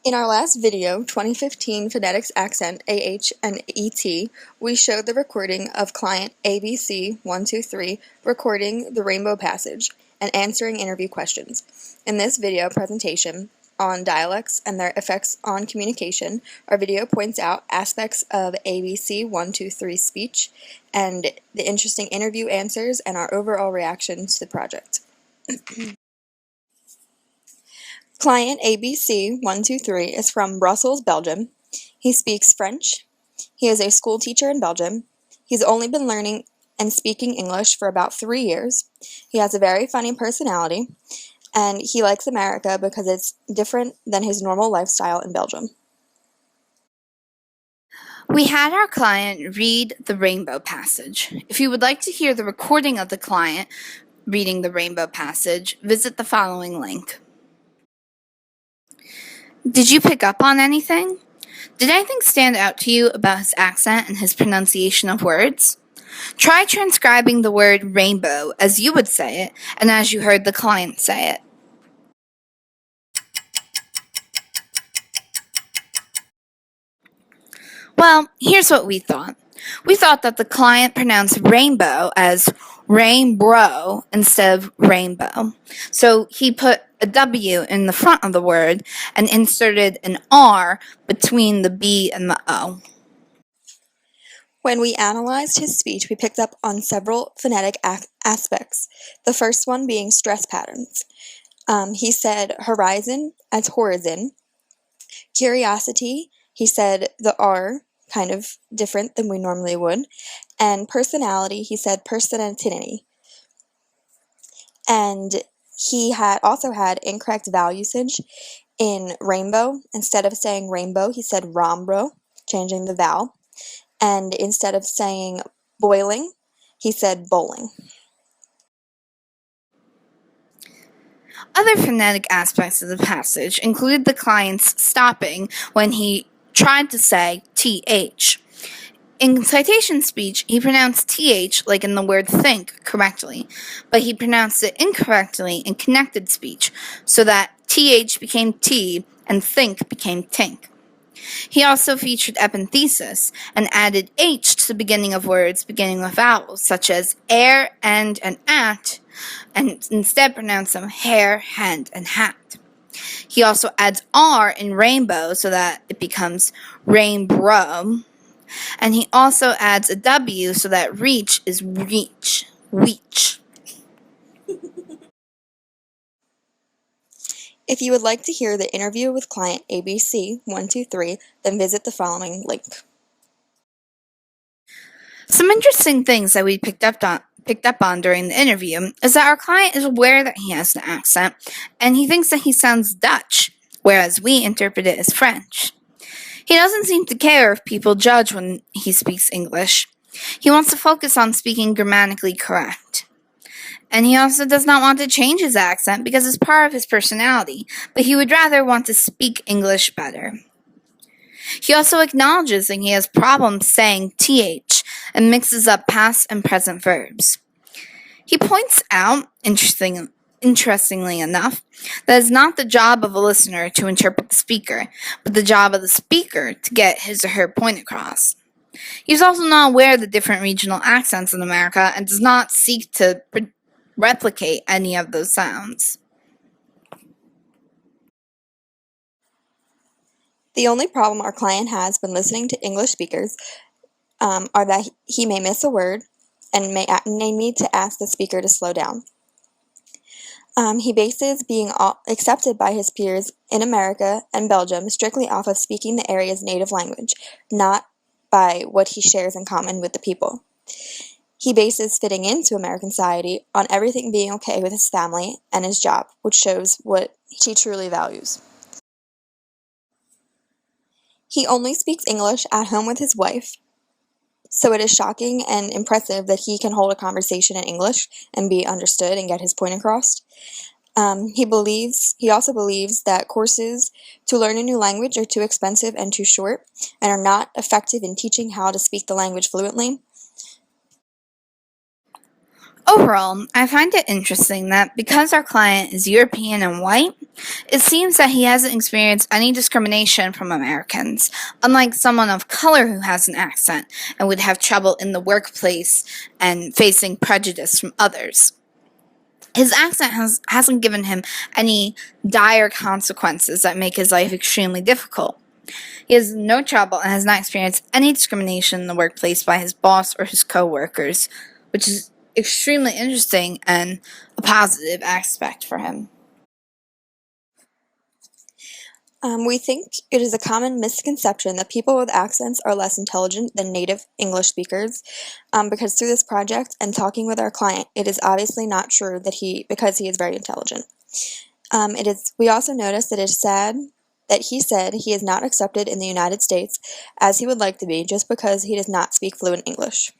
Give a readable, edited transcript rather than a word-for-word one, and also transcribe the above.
In our last video, 2015 Phonetics Accent AH and ET, we showed the recording of client ABC123 recording the Rainbow Passage and answering interview questions. In this video presentation on dialects and their effects on communication, our video points out aspects of ABC123 speech and the interesting interview answers and our overall reaction to the project. Client ABC123 is from Brussels, Belgium. He speaks French. He is a school teacher in Belgium. He's only been learning and speaking English for about 3 years. He has a very funny personality, and he likes America because it's different than his normal lifestyle in Belgium. We had our client read the Rainbow Passage. If you would like to hear the recording of the client reading the Rainbow Passage, visit the following link. Did you pick up on anything? Did anything stand out to you about his accent and his pronunciation of words? Try transcribing the word rainbow as you would say it and as you heard the client say it. Well, here's what we thought. We thought that the client pronounced rainbow as rainbro instead of rainbow. So he put a W in the front of the word and inserted an R between the B and the O. When we analyzed his speech, we picked up on several phonetic aspects, the first one being stress patterns. He said horizon as horizon. Curiosity, he said the R, kind of different than we normally would. And personality, he said personality. And he also had incorrect vowel usage in rainbow. Instead of saying rainbow, he said rombro, changing the vowel. And instead of saying boiling, he said bowling. Other phonetic aspects of the passage included the client's stopping when he tried to say TH. In citation speech, he pronounced TH like in the word think correctly, but he pronounced it incorrectly in connected speech, so that TH became T and think became tink. He also featured epenthesis and added H to the beginning of words beginning with vowels, such as air, and at, and instead pronounced them hair, hand, and hat. He also adds R in rainbow so that it becomes rainbow, and he also adds a W so that reach is reach. If you would like to hear the interview with client ABC123, then visit the following link. Some interesting things that we picked up on during the interview is that our client is aware that he has an accent, and he thinks that he sounds Dutch, whereas we interpret it as French. He doesn't seem to care if people judge when he speaks English. He wants to focus on speaking grammatically correct. And he also does not want to change his accent because it's part of his personality, but he would rather want to speak English better. He also acknowledges that he has problems saying TH and mixes up past and present verbs. He points out, interestingly enough, that it's not the job of a listener to interpret the speaker, but the job of the speaker to get his or her point across. He's also not aware of the different regional accents in America and does not seek to replicate any of those sounds. The only problem our client has when listening to English speakers are that he may miss a word and may need to ask the speaker to slow down. He bases being accepted by his peers in America and Belgium strictly off of speaking the area's native language, not by what he shares in common with the people. He bases fitting into American society on everything being okay with his family and his job, which shows what he truly values. He only speaks English at home with his wife, so it is shocking and impressive that he can hold a conversation in English and be understood and get his point across. He also believes that courses to learn a new language are too expensive and too short and are not effective in teaching how to speak the language fluently. Overall, I find it interesting that because our client is European and white, it seems that he hasn't experienced any discrimination from Americans, unlike someone of color who has an accent and would have trouble in the workplace and facing prejudice from others. His accent hasn't given him any dire consequences that make his life extremely difficult. He has no trouble and has not experienced any discrimination in the workplace by his boss or his coworkers, which is extremely interesting and a positive aspect for him. We think it is a common misconception that people with accents are less intelligent than native English speakers, because through this project and talking with our client, it is obviously not true that because he is very intelligent. We also noticed that it is sad that he said he is not accepted in the United States as he would like to be just because he does not speak fluent English.